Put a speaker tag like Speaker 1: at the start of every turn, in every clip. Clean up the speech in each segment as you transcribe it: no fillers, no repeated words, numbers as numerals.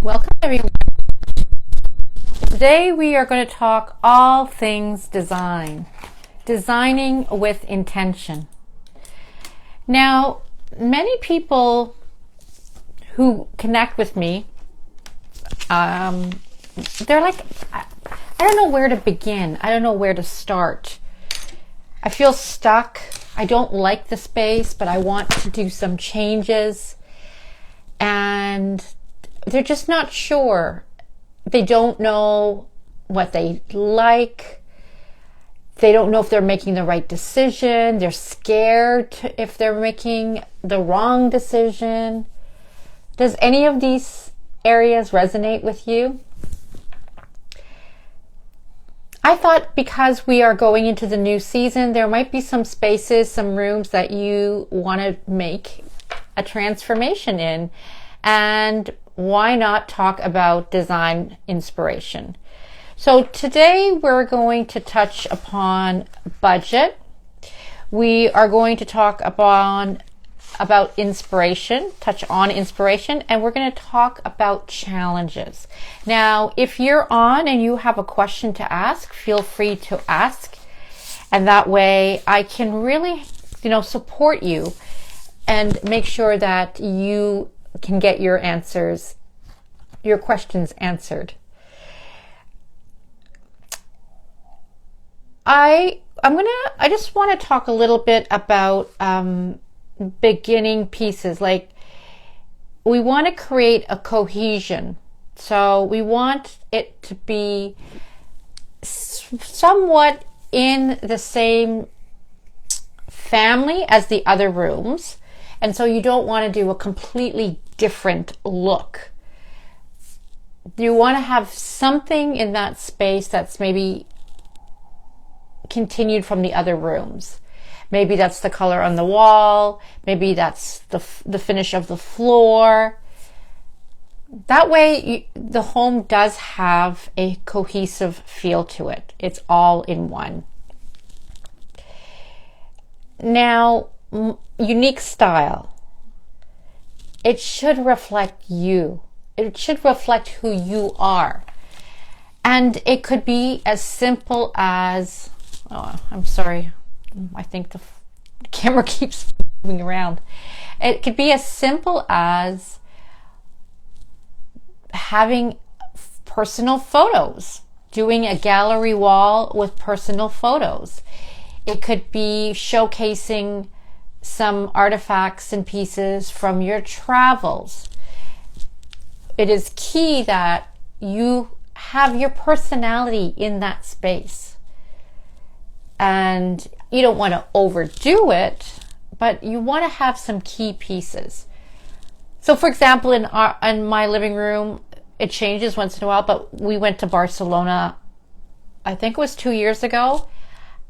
Speaker 1: Welcome everyone. Today we are going to talk all things design. Designing with intention. Now, many people who connect with me, they're like, I don't know where to begin. I don't know where to start. I feel stuck. I don't like the space, but I want to do some changes. And they're just not sure. They don't know what they like. They don't know if they're making the right decision. They're scared if they're making the wrong decision. Does any of these areas resonate with you? I thought because we are going into the new season, there might be some spaces, some rooms that you want to make a transformation in. And why not talk about design inspiration? So today we're going to touch upon budget. We are going to talk about inspiration, touch on inspiration, and we're going to talk about challenges. Now, if you're on and you have a question to ask, feel free to ask. And that way I can really, support you and make sure that you can get your questions answered. I just want to talk a little bit about beginning pieces. Like, we want to create a cohesion. So we want it to be somewhat in the same family as the other rooms. And so you don't want to do a completely different look. You want to have something in that space that's maybe continued from the other rooms. Maybe that's the color on the wall. Maybe that's the finish of the floor. That way, the home does have a cohesive feel to it. It's all in one. Now, unique style. It should reflect you. It should reflect who you are. And it could be as simple as, I'm sorry, I think the camera keeps moving around. It could be as simple as having personal photos, doing a gallery wall with personal photos. It could be showcasing some artifacts and pieces from your travels. It is key that you have your personality in that space. And you don't want to overdo it, but you want to have some key pieces. So for example, in my living room, it changes once in a while, but we went to Barcelona, I think it was 2 years ago,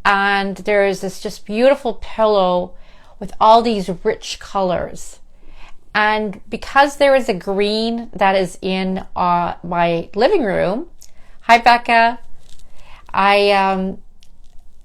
Speaker 1: and there is this just beautiful pillow with all these rich colors. And because there is a green that is in my living room, hi Becca, I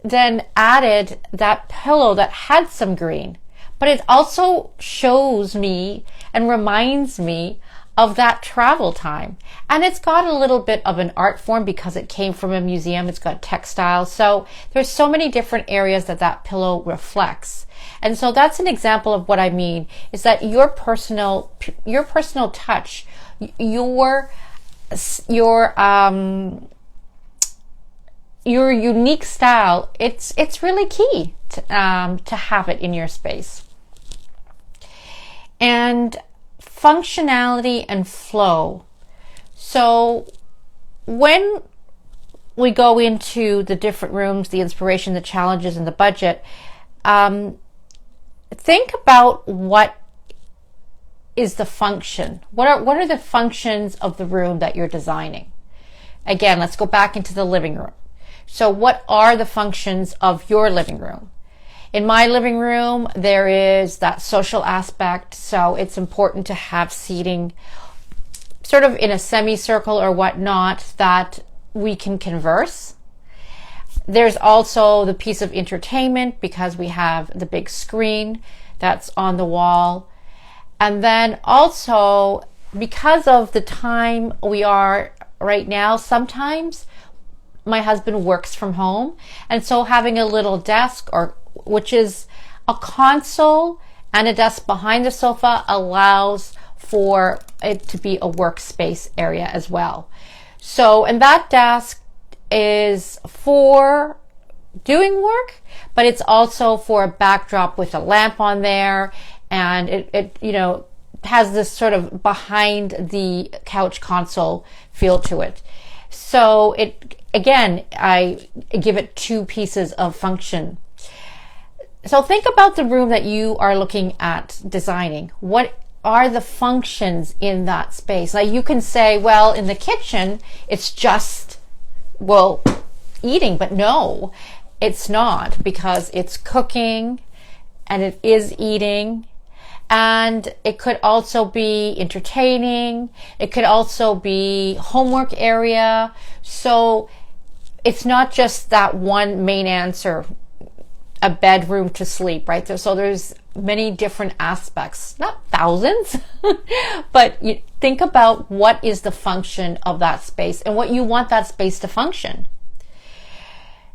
Speaker 1: then added that pillow that had some green, but it also shows me and reminds me of that travel time. And it's got a little bit of an art form because it came from a museum. It's got textiles. So there's so many different areas that pillow reflects. And so that's an example of what I mean, is that your personal touch, your unique style, it's really key to have it in your space. And functionality and flow. So when we go into the different rooms, the inspiration, the challenges, and the budget, think about what is the function. What are the functions of the room that you're designing? Again, let's go back into the living room. So what are the functions of your living room? In my living room, there is that social aspect. So it's important to have seating sort of in a semicircle or whatnot that we can converse. There's also the piece of entertainment because we have the big screen that's on the wall. And then also because of the time we are right now, sometimes my husband works from home. And so having a little desk, which is a console and a desk behind the sofa, allows for it to be a workspace area as well. So, and that desk is for doing work, but it's also for a backdrop with a lamp on there, and it has this sort of behind the couch console feel to it. So I give it two pieces of function. So think about the room that you are looking at designing. What are the functions in that space? Like, you can say, well, in the kitchen, it's just, eating, but no, it's not, because it's cooking and it is eating. And it could also be entertaining. It could also be homework area. So it's not just that one main answer, a bedroom to sleep, right? So there's many different aspects, not thousands, but you think about what is the function of that space and what you want that space to function.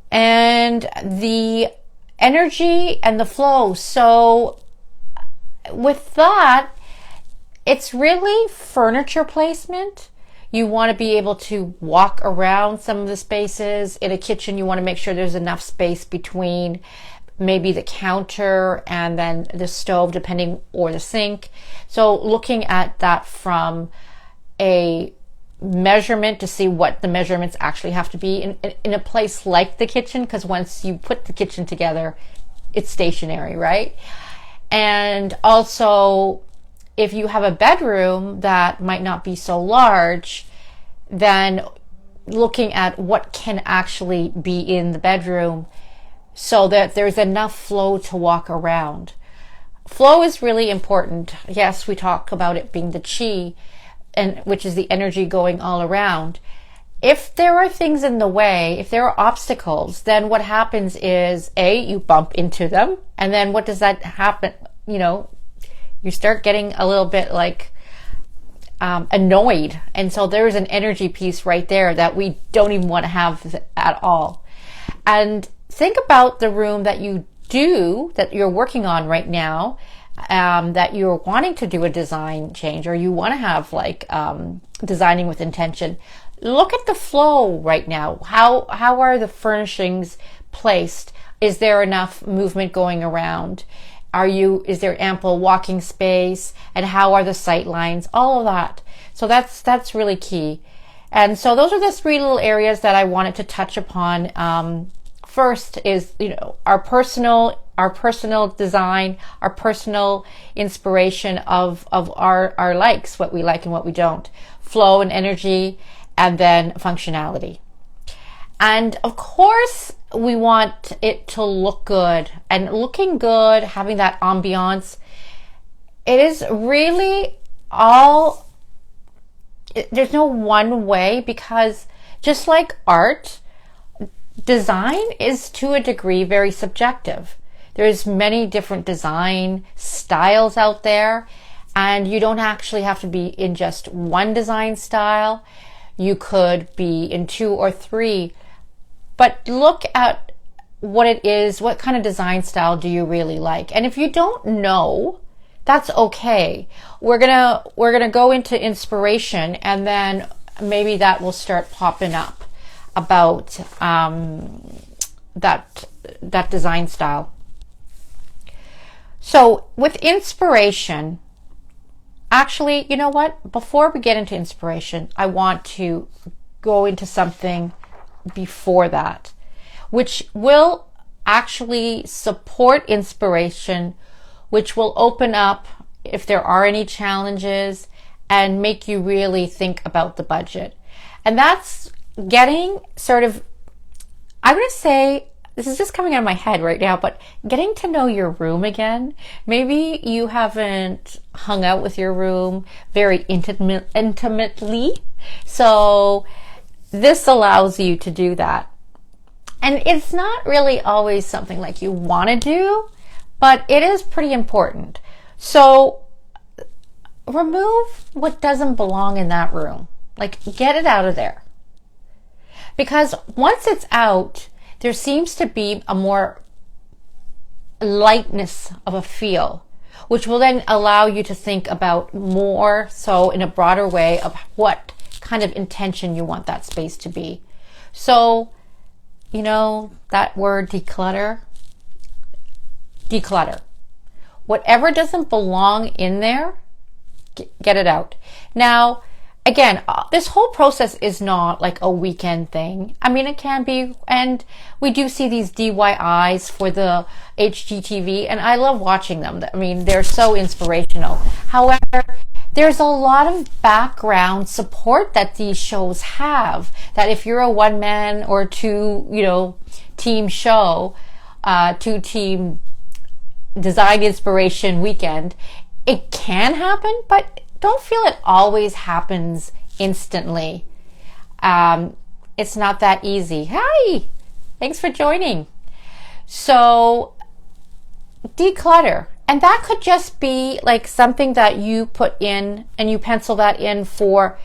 Speaker 1: And the energy and the flow. So with that, it's really furniture placement. You want to be able to walk around some of the spaces. In a kitchen, you want to make sure there's enough space between maybe the counter and then the stove, or the sink. So looking at that from a measurement to see what the measurements actually have to be in a place like the kitchen, because once you put the kitchen together, it's stationary, right? And also, if you have a bedroom that might not be so large, then looking at what can actually be in the bedroom so that there's enough flow to walk around. Flow is really important. Yes, we talk about it being the chi, which is the energy going all around. If there are things in the way, if there are obstacles, then what happens is, you bump into them. And then what does that happen? You start getting a little bit like annoyed. And so there's an energy piece right there that we don't even want to have at all. And think about the room that you're working on right now, that you're wanting to do a design change, or you want to have designing with intention. Look at the flow right now. How are the furnishings placed? Is there enough movement going around? Is there ample walking space? And how are the sight lines? All of that. So that's really key. And so those are the three little areas that I wanted to touch upon. First is, our personal design, our personal inspiration of our likes, what we like and what we don't, flow and energy, and then functionality. And of course, we want it to look good, and looking good, having that ambiance. It is really there's no one way, because just like art, design is to a degree very subjective. There's many different design styles out there, and you don't actually have to be in just one design style. You could be in two or three, but look at what it is, what kind of design style do you really like? And if you don't know, that's okay. We're gonna go into inspiration, and then maybe that will start popping up about that design style. So with inspiration, actually, you know what? Before we get into inspiration, I want to go into something before that, which will actually support inspiration, which will open up if there are any challenges and make you really think about the budget. And that's getting sort of, I'm going to say, this is just coming out of my head right now, but getting to know your room again. Maybe you haven't hung out with your room very intimately. So this allows you to do that. And it's not really always something like you want to do, but it is pretty important. So remove what doesn't belong in that room. Like, get it out of there. Because once it's out, there seems to be a more lightness of a feel, which will then allow you to think about more so in a broader way of what kind of intention you want that space to be. So, you know, that word declutter. Whatever doesn't belong in there, get it out. Now, again, this whole process is not like a weekend thing. I mean, it can be, and we do see these DIYs for the HGTV, and I love watching them. I mean, they're so inspirational. However, there's a lot of background support that these shows have, that if you're a one-man or two, team show, two-team design inspiration weekend, it can happen, but don't feel it always happens instantly. It's not that easy. Hi, thanks for joining. So declutter. And that could just be like something that you put in and you pencil that in for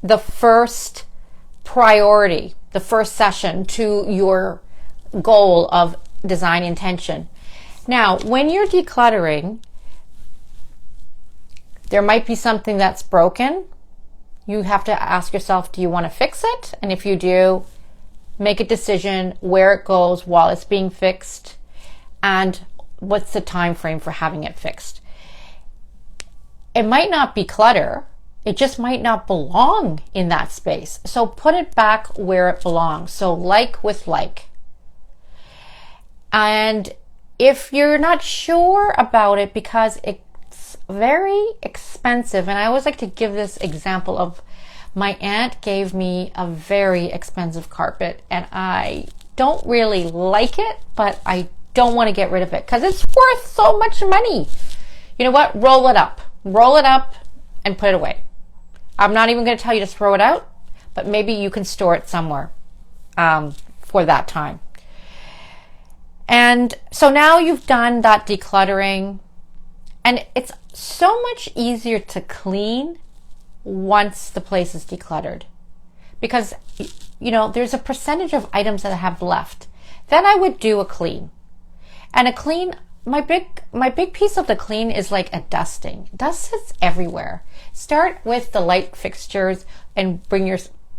Speaker 1: the first priority, the first session to your goal of design intention. Now, when you're decluttering, there might be something that's broken. You have to ask yourself, do you want to fix it? And if you do, make a decision where it goes while it's being fixed and what's the time frame for having it fixed. It might not be clutter. It just might not belong in that space. So put it back where it belongs. So like with like. And if you're not sure about it because it's very expensive, and I always like to give this example of my aunt gave me a very expensive carpet and I don't really like it, but I don't want to get rid of it because it's worth so much money. You know what? Roll it up and put it away. I'm not even going to tell you to throw it out, but maybe you can store it somewhere for that time. And so now you've done that decluttering, and it's so much easier to clean once the place is decluttered, because there's a percentage of items that I have left. Then I would do a clean. And a clean, my big piece of the clean is like a dusting. Dust sits everywhere. Start with the light fixtures and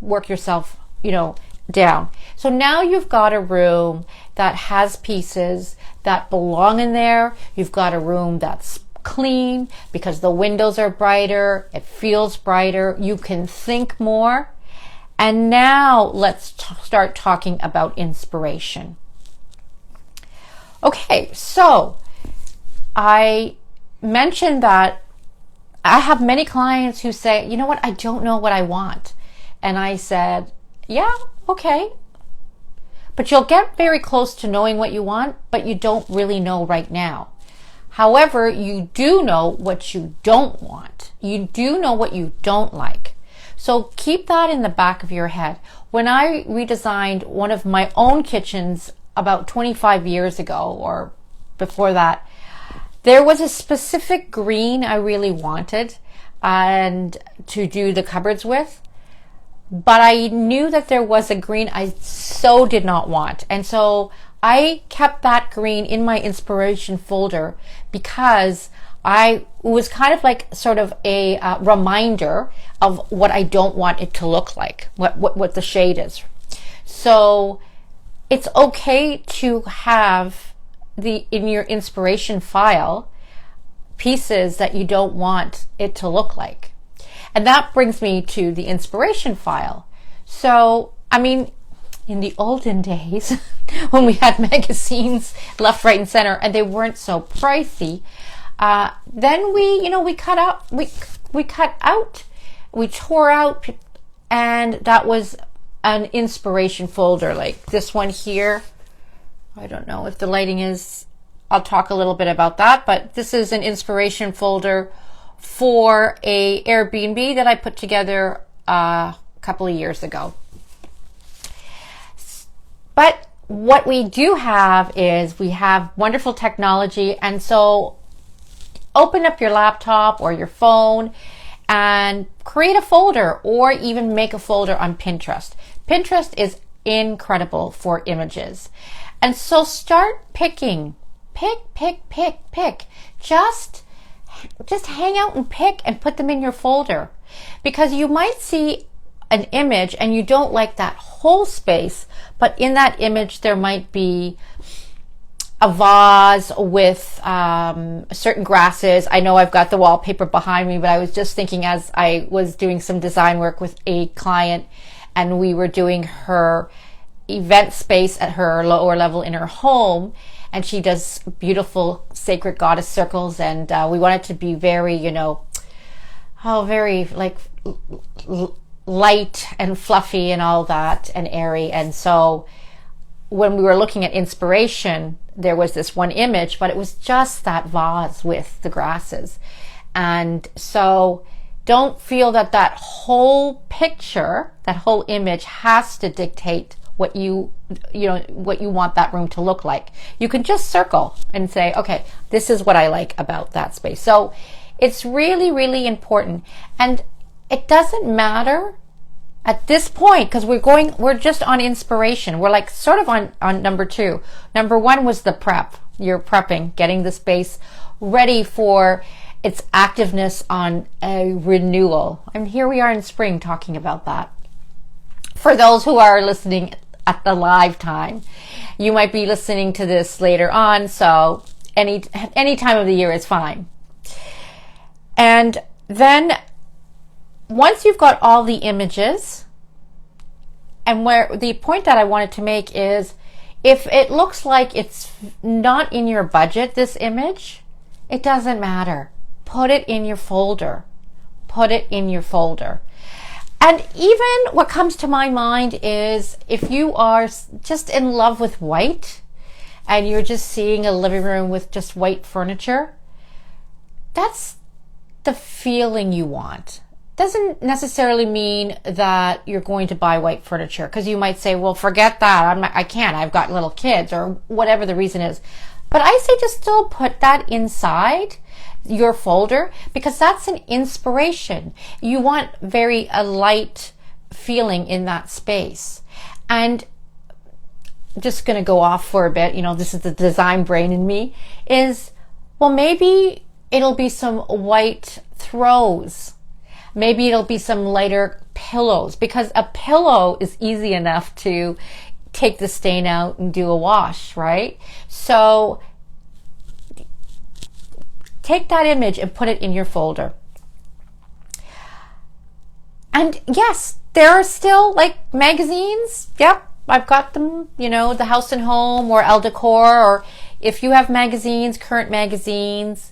Speaker 1: work yourself, down. So now you've got a room that has pieces that belong in there. You've got a room that's clean because the windows are brighter. It feels brighter. You can think more. And now let's start talking about inspiration. Okay, so I mentioned that I have many clients who say, you know what, I don't know what I want. And I said, yeah, okay. But you'll get very close to knowing what you want, but you don't really know right now. However, you do know what you don't want. You do know what you don't like. So keep that in the back of your head. When I redesigned one of my own kitchens about 25 years ago or before that, there was a specific green I really wanted and to do the cupboards with. But I knew that there was a green I so did not want. And so I kept that green in my inspiration folder because it was kind of like sort of a reminder of what I don't want it to look like, what the shade is. So it's okay to have in your inspiration file pieces that you don't want it to look like. And that brings me to the inspiration file. So, I mean, in the olden days, when we had magazines left, right, and center, and they weren't so pricey, then we cut out, we tore out, and that was an inspiration folder, like this one here. I don't know if the lighting is, I'll talk a little bit about that, but this is an inspiration folder for a Airbnb that I put together a couple of years ago. But what we do have is we have wonderful technology, and so open up your laptop or your phone and create a folder, or even make a folder on Pinterest. Pinterest is incredible for images. And so start picking. Pick. Just hang out and pick and put them in your folder. Because you might see an image and you don't like that whole space, but in that image there might be a vase with certain grasses. I know I've got the wallpaper behind me, but I was just thinking as I was doing some design work with a client and we were doing her event space at her lower level in her home, and she does beautiful sacred goddess circles, and we want it to be very, very like light and fluffy and all that and airy. And so when we were looking at inspiration, there was this one image, but it was just that vase with the grasses. And so don't feel that that whole picture, that whole image has to dictate what you want that room to look like. You can just circle and say, okay, this is what I like about that space. So it's really, really important. And it doesn't matter at this point, because we're just on inspiration. We're like sort of on number 2. Number 1 was the prep. You're prepping, getting the space ready for its activeness on a renewal. And here we are in spring talking about that. For those who are listening at the live time, you might be listening to this later on, so any time of the year is fine. And then once you've got all the images, and where the point that I wanted to make is, if it looks like it's not in your budget, this image, it doesn't matter. Put it in your folder. Put it in your folder. And even what comes to my mind is, if you are just in love with white and you're just seeing a living room with just white furniture, that's the feeling you want. Doesn't necessarily mean that you're going to buy white furniture, because you might say, well, forget that. I can't. I've got little kids, or whatever the reason is. But I say just still put that inside your folder, because that's an inspiration. You want a light feeling in that space. And just going to go off for a bit, this is the design brain in me, is, well, maybe it'll be some white throws. Maybe it'll be some lighter pillows, because a pillow is easy enough to take the stain out and do a wash, right? So take that image and put it in your folder. And yes, there are still like magazines. Yep, I've got them, the House and Home or Elle Decor, or if you have magazines, current magazines,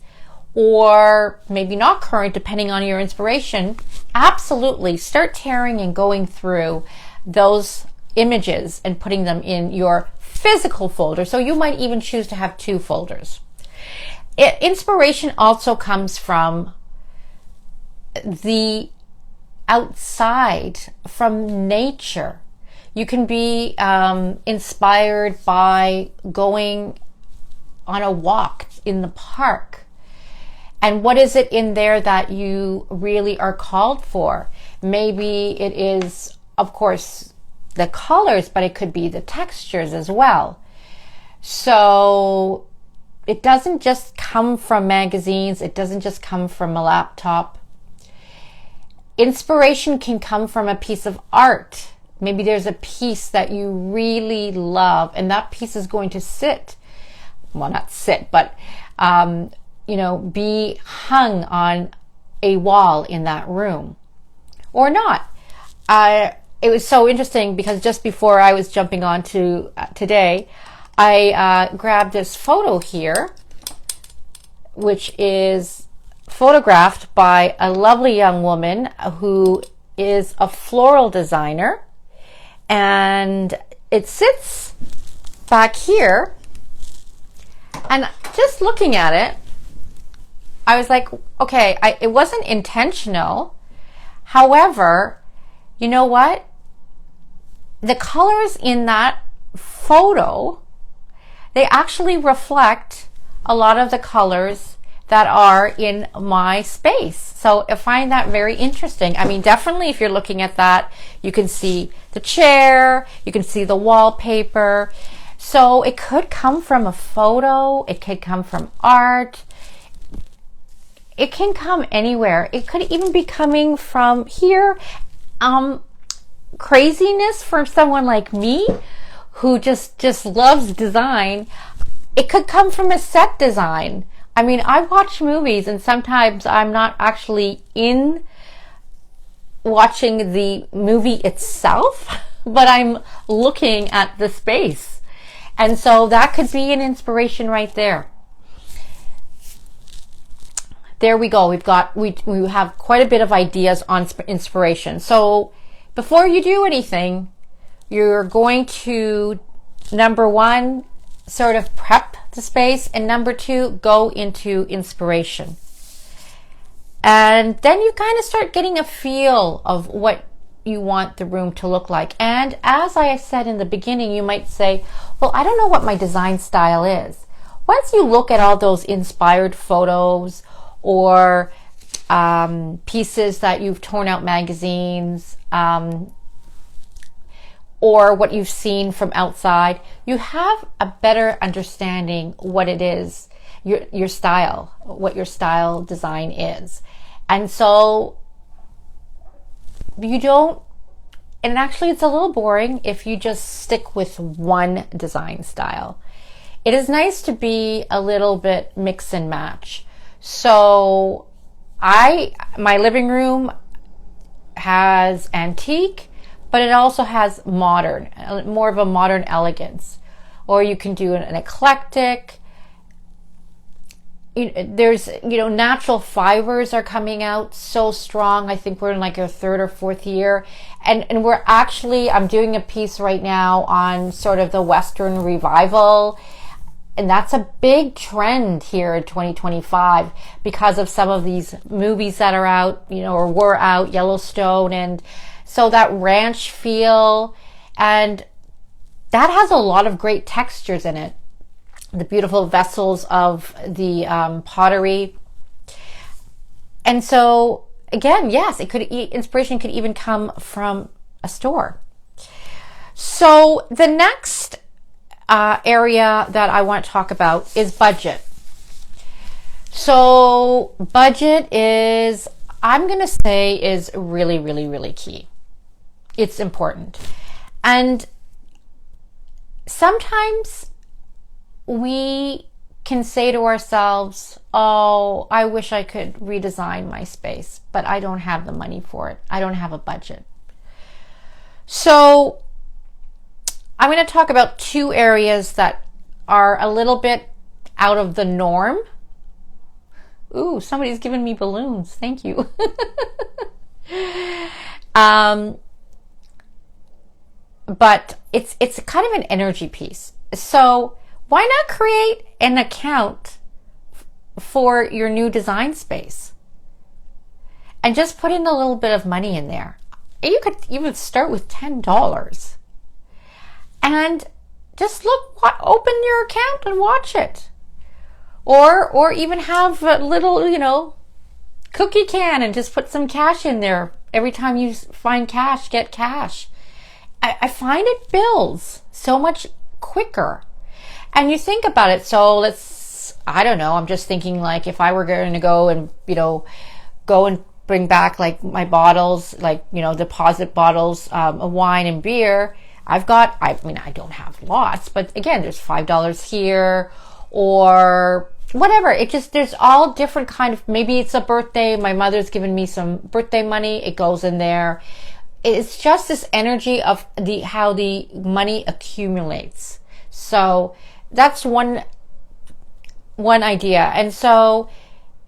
Speaker 1: or maybe not current, depending on your inspiration, absolutely start tearing and going through those images and putting them in your physical folder. So you might even choose to have 2 folders. Inspiration also comes from the outside, from nature. You can be inspired by going on a walk in the park. And what is it in there that you really are called for? Maybe it is, of course, the colors, but it could be the textures as well. So it doesn't just come from magazines. It doesn't just come from a laptop. Inspiration can come from a piece of art. Maybe there's a piece that you really love, and that piece is going to be hung on a wall in that room, or not. It was so interesting because just before I was jumping on to today, I grabbed this photo here, which is photographed by a lovely young woman who is a floral designer, and it sits back here. And just looking at it, I was like, okay, it wasn't intentional. However, you know what? The colors in that photo, they actually reflect a lot of the colors that are in my space. So I find that very interesting. I mean, definitely if you're looking at that, you can see the chair, you can see the wallpaper. So it could come from a photo, it could come from art, it can come anywhere. It could even be coming from here. Craziness for someone like me who just loves design. It could come from a set design. I mean, I watch movies and sometimes I'm not actually in watching the movie itself, but I'm looking at the space. And so that could be an inspiration right there. There we go. We have quite a bit of ideas on inspiration. So before you do anything, you're going to, number one, sort of prep the space, and number two, go into inspiration. And then you kind of start getting a feel of what you want the room to look like. And as I said in the beginning, you might say, well, I don't know what my design style is. Once you look at all those inspired photos or pieces that you've torn out magazines, or what you've seen from outside, you have a better understanding what it is, your style, what your style design is. And so you don't, and actually it's a little boring if you just stick with one design style. It is nice to be a little bit mix and match. So my living room has antique, but it also has modern, more of a modern elegance. Or you can do an eclectic. There's, natural fibers are coming out so strong. I think we're in like our third or fourth year. And I'm doing a piece right now on sort of the Western revival. And that's a big trend here in 2025 because of some of these movies that are out, or were out, Yellowstone, and so that ranch feel, and that has a lot of great textures in it. The beautiful vessels of the pottery. And so again, yes, inspiration could even come from a store. So the next area that I want to talk about is budget. So budget is, I'm going to say, is really, really, really key. It's important. And sometimes we can say to ourselves, oh, I wish I could redesign my space, but I don't have the money for it. I don't have a budget. So I'm going to talk about two areas that are a little bit out of the norm. Ooh, somebody's giving me balloons. Thank you. But it's kind of an energy piece. So why not create an account for your new design space and just put in a little bit of money in there? You could even start with $10 and just open your account and watch it. Or even have a little, cookie can and just put some cash in there. Every time you find cash, get cash. I find it builds so much quicker. And you think about it. So I don't know, I'm just thinking like if I were going to go and, go and bring back like my bottles, like, deposit bottles of wine and beer. I don't have lots, but again, there's $5 here or whatever. There's all different kind of, maybe it's a birthday. My mother's given me some birthday money. It goes in there. It's just this energy of how the money accumulates. So that's one idea. And so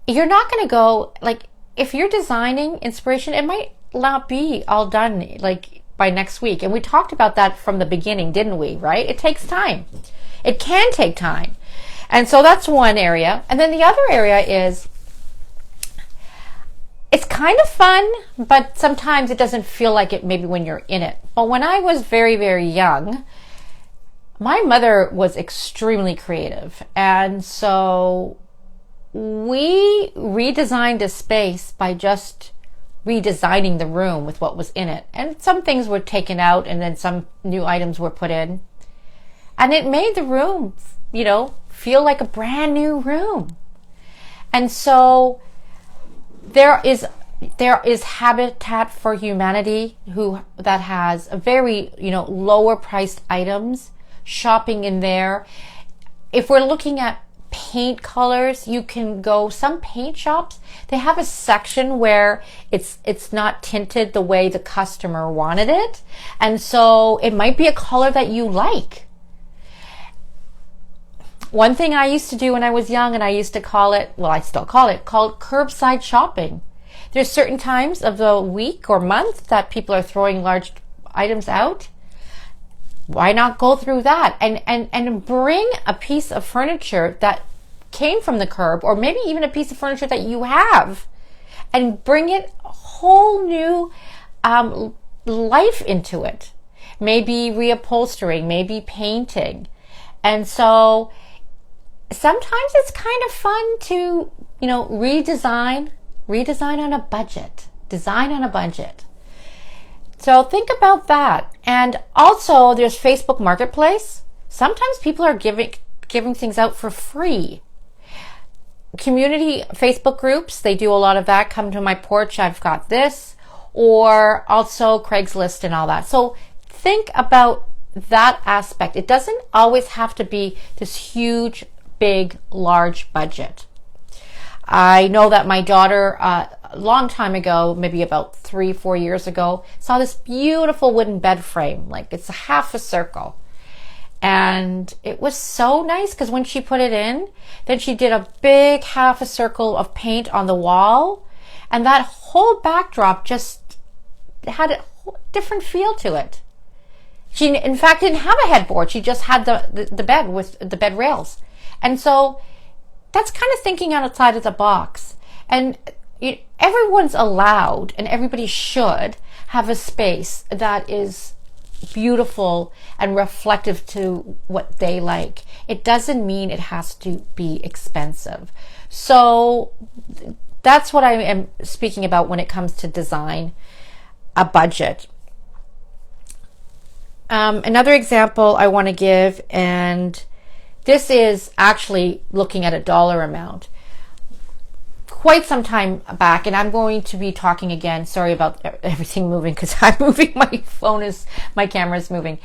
Speaker 1: you're not going to go, like, if you're designing inspiration, it might not be all done like by next week. And we talked about that from the beginning, didn't we? Right? It takes time. It can take time. And so that's one area. And then the other area is, it's kind of fun, but sometimes it doesn't feel like it maybe when you're in it. But when I was very, very young, my mother was extremely creative. And so we redesigned a space by just redesigning the room with what was in it. And some things were taken out and then some new items were put in. And it made the room, feel like a brand new room. And so there is Habitat for Humanity that has a very, lower priced items, shopping in there. If we're looking at paint colors, you can go, some paint shops, they have a section where it's not tinted the way the customer wanted it. And so it might be a color that you like. One thing I used to do when I was young, and I used to call it curbside shopping. There's certain times of the week or month that people are throwing large items out. Why not go through that and bring a piece of furniture that came from the curb, or maybe even a piece of furniture that you have, and bring it a whole new life into it. Maybe reupholstering, maybe painting. And so sometimes it's kind of fun to, redesign on a budget, design on a budget. So think about that. And also there's Facebook Marketplace. Sometimes people are giving things out for free. Community Facebook groups, they do a lot of that. Come to my porch, I've got this. Or also Craigslist and all that. So think about that aspect. It doesn't always have to be this huge, big, large budget. I know that my daughter, a long time ago, maybe about 3-4 years ago, saw this beautiful wooden bed frame. Like, it's a half a circle. And it was so nice because when she put it in, then she did a big half a circle of paint on the wall. And that whole backdrop just had a different feel to it. She, in fact, didn't have a headboard. She just had the bed with the bed rails. And so that's kind of thinking outside of the box. And everyone's allowed, and everybody should have a space that is beautiful and reflective to what they like. It doesn't mean it has to be expensive. So that's what I am speaking about when it comes to design, a budget. Another example I want to give, and this is actually looking at a dollar amount. Quite some time back, and I'm going to be talking again. Sorry about everything moving because I'm moving. My camera is moving.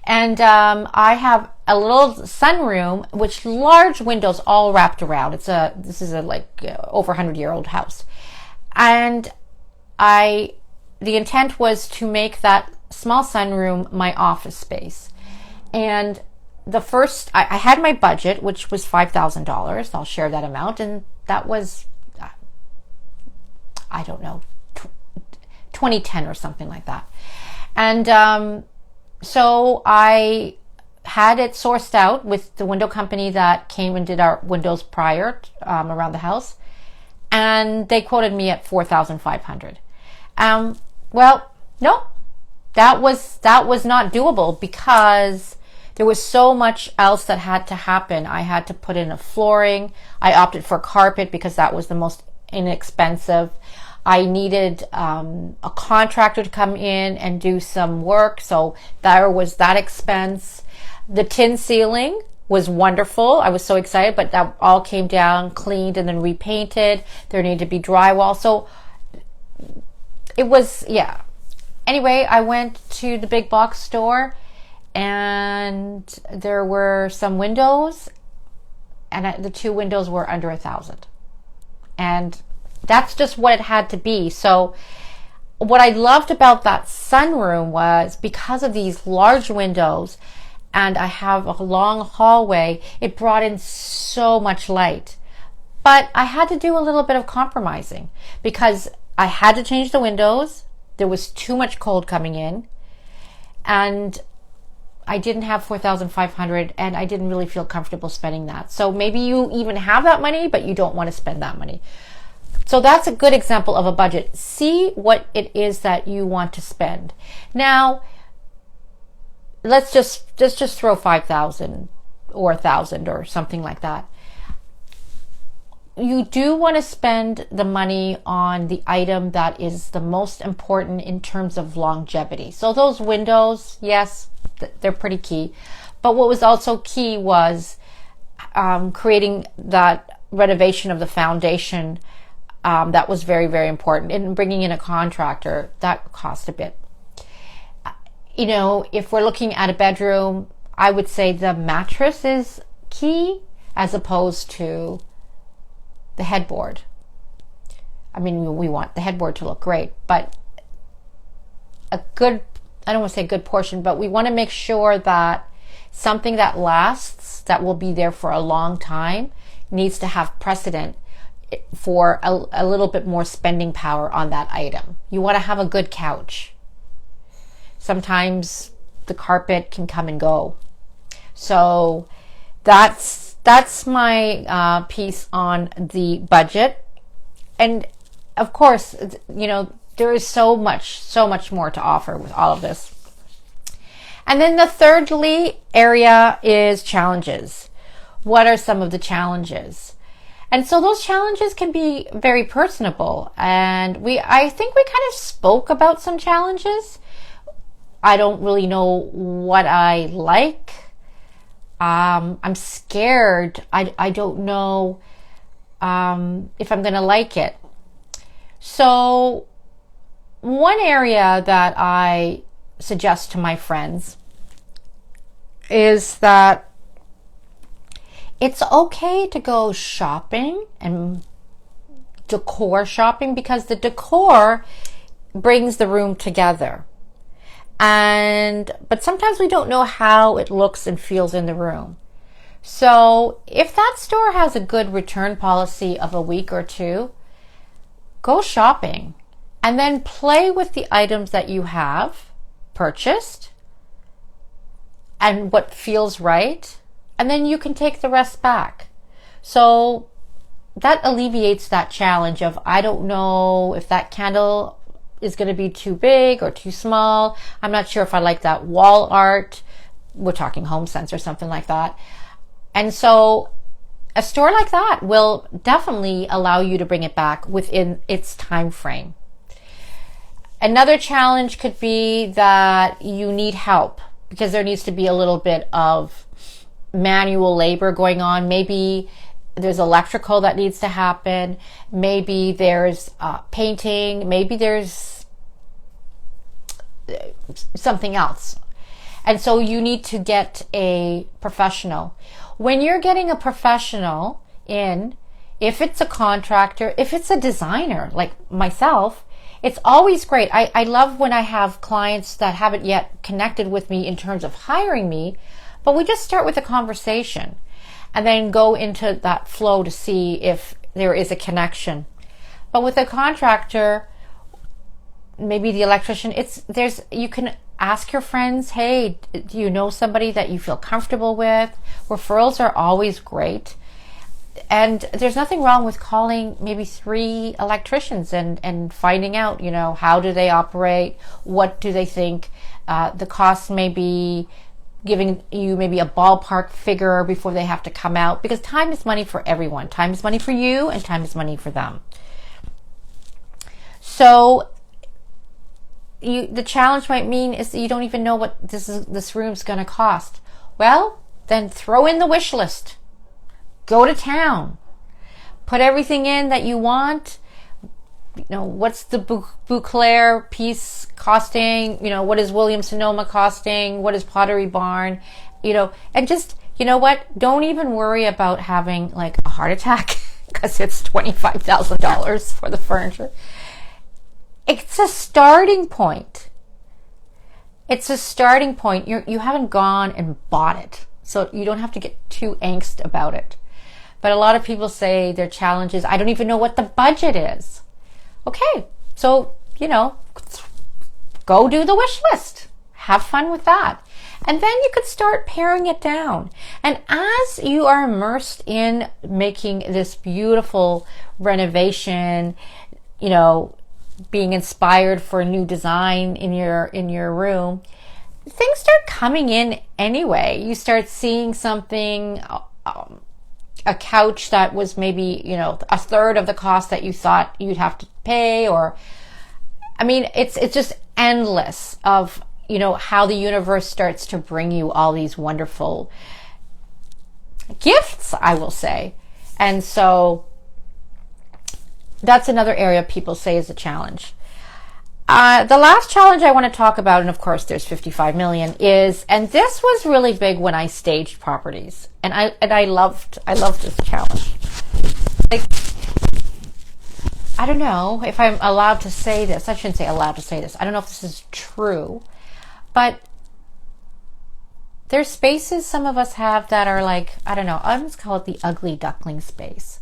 Speaker 1: And I have a little sunroom, which large windows all wrapped around. This is a over 100-year-old house. And the intent was to make that small sunroom my office space. And I had my budget, which was $5,000. I'll share that amount. And that was, I don't know, 2010 or something like that. And so I had it sourced out with the window company that came and did our windows prior around the house. And they quoted me at $4,500. Well, no, that was not doable because there was so much else that had to happen. I had to put in a flooring. I opted for carpet because that was the most inexpensive. I needed a contractor to come in and do some work, so there was that expense. The tin ceiling was wonderful. I was so excited, but that all came down, cleaned, and then repainted. There needed to be drywall. So it was, yeah. Anyway, I went to the big box store, and there were some windows, and the 2 windows were under $1,000. And that's just what it had to be. So what I loved about that sunroom was because of these large windows and I have a long hallway, it brought in so much light. But I had to do a little bit of compromising because I had to change the windows. There was too much cold coming in. And I didn't have $4,500 and I didn't really feel comfortable spending that. So maybe you even have that money, but you don't want to spend that money. So that's a good example of a budget. See what it is that you want to spend. Now, let's just throw $5,000 or $1,000 or something like that. you do want to spend the money on the item that is the most important in terms of longevity. So those windows, yes, they're pretty key. But what was also key was creating that renovation of the foundation. That was very, very important. And bringing in a contractor, that cost a bit. If we're looking at a bedroom, I would say the mattress is key as opposed to the headboard. I mean, we want the headboard to look great, but I don't want to say a good portion, but we want to make sure that something that lasts, that will be there for a long time, needs to have precedent for a little bit more spending power on that item. You want to have a good couch. Sometimes the carpet can come and go. So that's my piece on the budget. And of course, there is so much more to offer with all of this. And then the thirdly area is challenges. What are some of the challenges? And so those challenges can be very personable. And I think we kind of spoke about some challenges. I don't really know what I like. I'm scared. I don't know if I'm going to like it. So one area that I suggest to my friends is that it's okay to go shopping and decor shopping, because the decor brings the room together. But sometimes we don't know how it looks and feels in the room. So if that store has a good return policy of a week or two, go shopping and then play with the items that you have purchased and what feels right. And then you can take the rest back. So that alleviates that challenge of, I don't know if that candle is going to be too big or too small. I'm not sure if I like that wall art. We're talking HomeSense or something like that. And so a store like that will definitely allow you to bring it back within its time frame. Another challenge could be that you need help because there needs to be a little bit of manual labor going on. Maybe there's electrical that needs to happen. Maybe there's painting. Maybe there's something else. And so you need to get a professional. When you're getting a professional in, if it's a contractor, if it's a designer like myself, it's always great. I love when I have clients that haven't yet connected with me in terms of hiring me, but we just start with a conversation and then go into that flow to see if there is a connection. But with a contractor, maybe the electrician, you can ask your friends, hey, do you know somebody that you feel comfortable with? Referrals are always great. And there's nothing wrong with calling maybe 3 electricians and finding out, how do they operate? What do they think? The cost may be giving you maybe a ballpark figure before they have to come out, because time is money for everyone. Time is money for you and time is money for them. So the challenge might mean is that you don't even know what this room's going to cost. Well, then throw in the wish list. Go to town. Put everything in that you want. What's the Bouclair piece costing? What is Williams-Sonoma costing? What is Pottery Barn? And just, don't even worry about having like a heart attack because it's $25,000 for the furniture. It's a starting point. It's a starting point. You haven't gone and bought it, so you don't have to get too angst about it. But a lot of people say their challenge is, I don't even know what the budget is. Okay, so, go do the wish list. Have fun with that. And then you could start paring it down. And as you are immersed in making this beautiful renovation, being inspired for a new design in your room, things start coming in anyway. You start seeing something a couch that was maybe, a third of the cost that you thought you'd have to pay. Or, I mean, it's just endless of, how the universe starts to bring you all these wonderful gifts, I will say. And so that's another area people say is a challenge. The last challenge I want to talk about, and of course there's 55 million, is, and this was really big when I staged properties, and I loved this challenge. Like, I don't know if I'm allowed to say this. I shouldn't say allowed to say this. I don't know if this is true, but there's spaces some of us have that are like, I don't know, I'll just call it the ugly duckling space.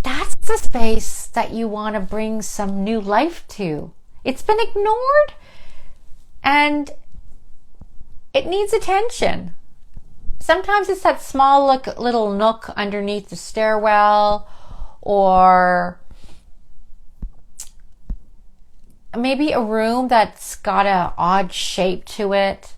Speaker 1: That's the space that you want to bring some new life to. It's been ignored and it needs attention. Sometimes it's that small little nook underneath the stairwell, or maybe a room that's got an odd shape to it.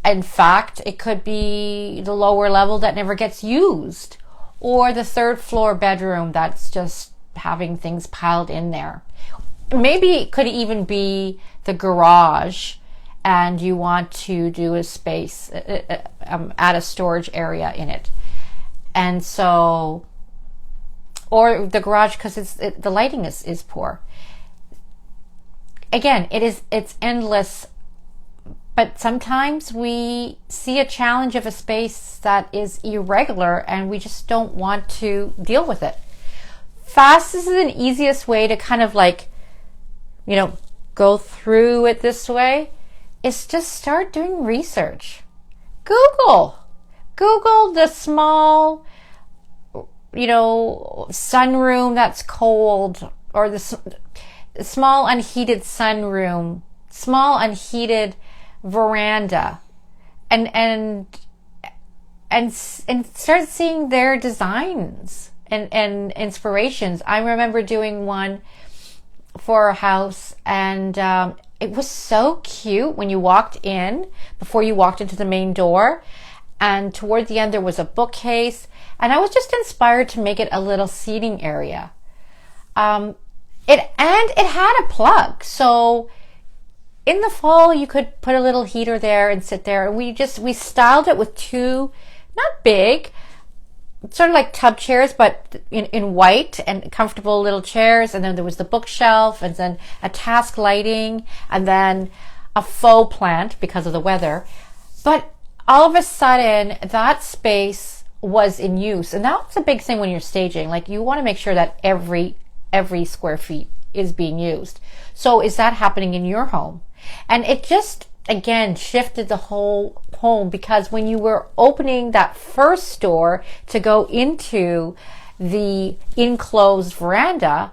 Speaker 1: In fact, it could be the lower level that never gets used, or the third floor bedroom that's just having things piled in there. Maybe it could even be the garage and you want to do a space, add a storage area in it. And so, or the garage because the lighting is poor. Again, it's endless. But sometimes we see a challenge of a space that is irregular and we just don't want to deal with it. Fastest and easiest way to kind of go through it this way is just start doing research. Google the small, sunroom that's cold, or the small unheated sunroom, small unheated veranda, and start seeing their designs and inspirations. I remember doing one for a house, and it was so cute when you walked in, before you walked into the main door, and toward the end there was a bookcase, and I was just inspired to make it a little seating area. It had a plug, so in the fall, you could put a little heater there and sit there. And we styled it with two, not big, sort of like tub chairs, but in white, and comfortable little chairs. And then there was the bookshelf, and then a task lighting, and then a faux plant because of the weather. But all of a sudden, that space was in use. And that's a big thing when you're staging. Like, you want to make sure that every square feet is being used. So is that happening in your home? And it just, again, shifted the whole home, because when you were opening that first door to go into the enclosed veranda,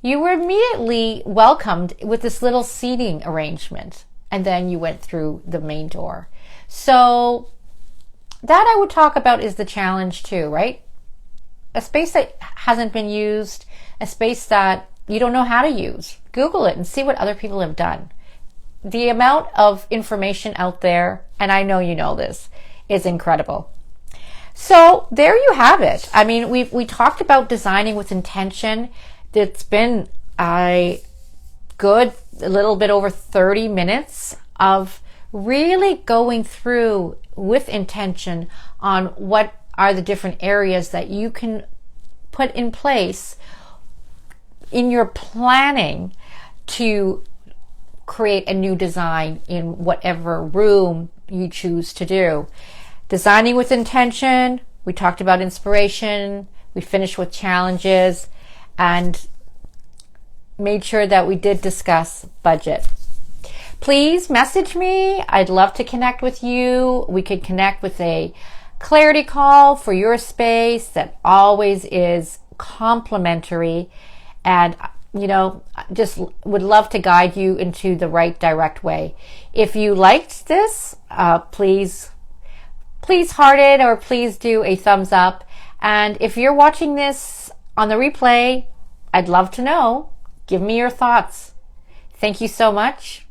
Speaker 1: you were immediately welcomed with this little seating arrangement. And then you went through the main door. So that I would talk about is the challenge too, right? A space that hasn't been used, a space that you don't know how to use. Google it and see what other people have done. The amount of information out there, and I know you know this, is incredible. So there you have it. I mean, we talked about designing with intention. It's been a little bit over 30 minutes of really going through with intention on what are the different areas that you can put in place in your planning to create a new design in whatever room you choose to do. Designing with intention, we talked about inspiration, we finished with challenges, and made sure that we did discuss budget. Please message me. I'd love to connect with you. We could connect with a clarity call for your space that always is complimentary, and just would love to guide you into the right direct way. If you liked this, please heart it, or please do a thumbs up. And if you're watching this on the replay, I'd love to know. Give me your thoughts. Thank you so much.